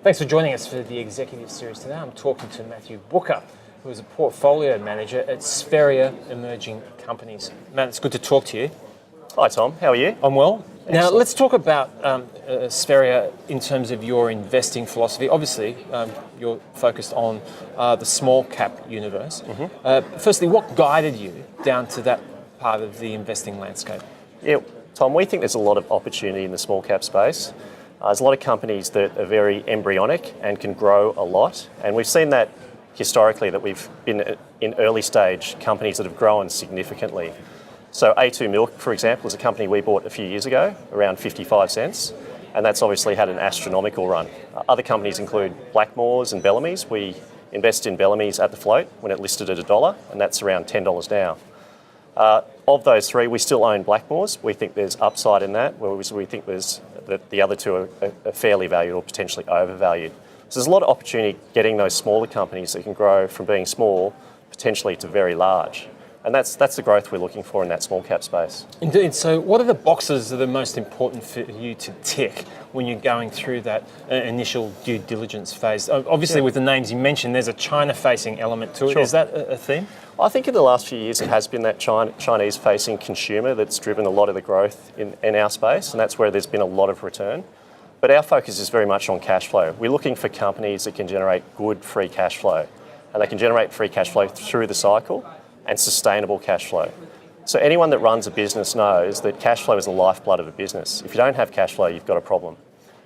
Thanks for joining us for the Executive Series today. I'm talking to Matthew Booker, who is a portfolio manager at Spheria Emerging Companies. Matt, it's good to talk to you. Hi Tom, how are you? I'm well. Excellent. Now, let's talk about Spheria in terms of your investing philosophy. Obviously, you're focused on the small cap universe. Firstly, what guided you down to that part of the investing landscape? Yeah, Tom, we think there's a lot of opportunity in the small cap space. There's a lot of companies that are very embryonic and can grow a lot, and we've seen that historically, that we've been in early stage companies that have grown significantly. So A2 Milk, for example, is a company we bought a few years ago, around 55 cents, and that's obviously had an astronomical run. Other companies include Blackmores and Bellamy's. We invested in Bellamy's at the float when it listed at $1, and that's around $10 now. Of those three, we still own Blackmores. We think there's upside in that, whereas we think that the other two are fairly valued or potentially overvalued. So there's a lot of opportunity getting those smaller companies that can grow from being small potentially to very large. And that's the growth we're looking for in that small cap space. Indeed. So what are the boxes that are most important for you to tick when you're going through that initial due diligence phase? Obviously, with the names you mentioned, there's a China-facing element to it. Sure. Is that a theme? I think in the last few years it has been that Chinese-facing consumer that's driven a lot of the growth in our space, and that's where there's been a lot of return. But our focus is very much on cash flow. We're looking for companies that can generate good free cash flow, and they can generate free cash flow through the cycle and sustainable cash flow. So anyone that runs a business knows that cash flow is the lifeblood of a business. If you don't have cash flow, you've got a problem.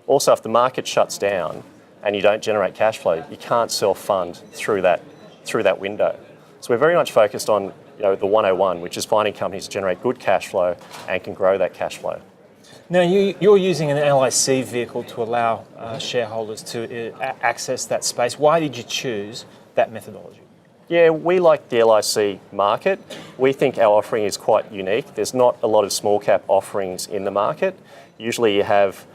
Also, if the market shuts down and you don't generate cash flow, you can't self-fund through that window. So we're very much focused on the 101, which is finding companies that generate good cash flow and can grow that cash flow. Now, you're using an LIC vehicle to allow shareholders to access that space. Why did you choose that methodology? Yeah, we like the LIC market. We think our offering is quite unique. There's not a lot of small cap offerings in the market. Usually you have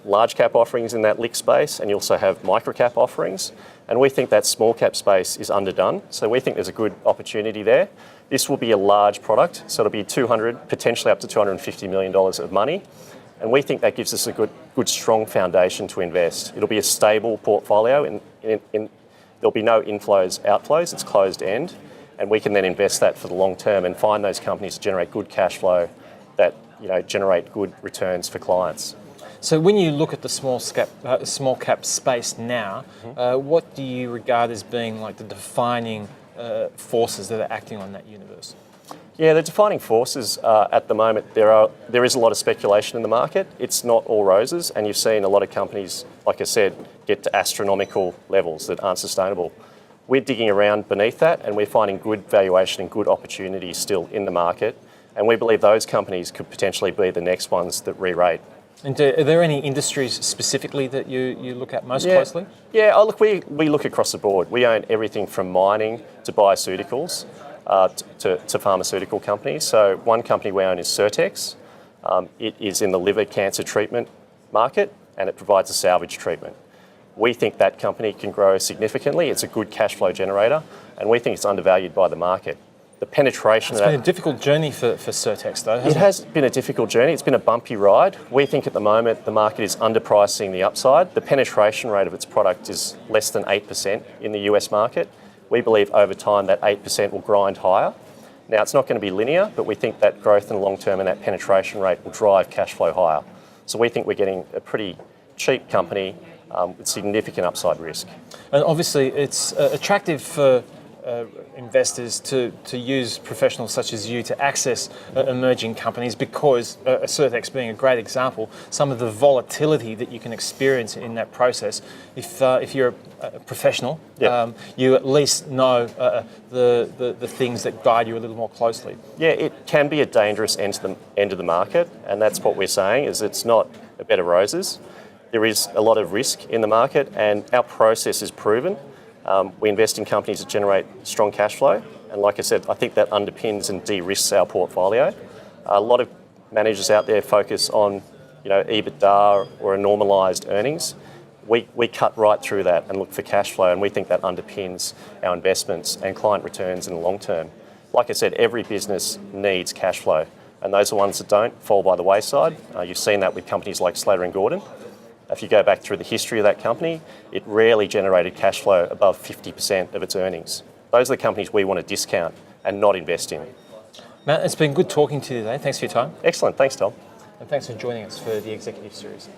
large cap offerings in that LIC space, and you also have micro cap offerings. And we think that small cap space is underdone. So we think there's a good opportunity there. This will be a large product, so it'll be $200, potentially up to $250 million of money. And we think that gives us a good strong foundation to invest. It'll be a stable portfolio. There'll be no inflows, outflows. It's closed end, and we can then invest that for the long term and find those companies that generate good cash flow, that generate good returns for clients. So when you look at the small cap space now, what do you regard as being like the defining forces that are acting on that universe? Yeah, the defining forces at the moment, there is a lot of speculation in the market. It's not all roses, and you've seen a lot of companies, like I said, get to astronomical levels that aren't sustainable. We're digging around beneath that, and we're finding good valuation and good opportunities still in the market, and we believe those companies could potentially be the next ones that re-rate. And are there any industries specifically that you look at most closely? Yeah, look, we look across the board. We own everything from mining to bioceuticals. To pharmaceutical companies. So one company we own is Certex. It is in the liver cancer treatment market, and it provides a salvage treatment. We think that company can grow significantly. It's a good cash flow generator, and we think it's undervalued by the market. The penetration It's been a difficult journey for Certex, though, hasn't it? It has been a difficult journey. It's been a bumpy ride. We think at the moment the market is underpricing the upside. The penetration rate of its product is less than 8% in the US market. We believe over time that 8% will grind higher. Now, it's not going to be linear, but we think that growth in the long term and that penetration rate will drive cash flow higher. So we think we're getting a pretty cheap company with significant upside risk. And obviously, it's attractive for investors to use professionals such as you to access emerging companies because, Certex being a great example, some of the volatility that you can experience in that process, if you're a professional, you at least know the things that guide you a little more closely. Yeah, it can be a dangerous end of the market, and that's what we're saying, is it's not a bed of roses. There is a lot of risk in the market, and our process is proven. We invest in companies that generate strong cash flow, and like I said, I think that underpins and de-risks our portfolio. A lot of managers out there focus on, EBITDA or a normalised earnings. We cut right through that and look for cash flow, and we think that underpins our investments and client returns in the long term. Like I said, every business needs cash flow, and those are ones that don't fall by the wayside. You've seen that with companies like Slater & Gordon. if you go back through the history of that company, it rarely generated cash flow above 50% of its earnings. Those are the companies we want to discount and not invest in. Matt, it's been good talking to you today. Thanks for your time. Excellent. Thanks, Tom. And thanks for joining us for the Executive Series.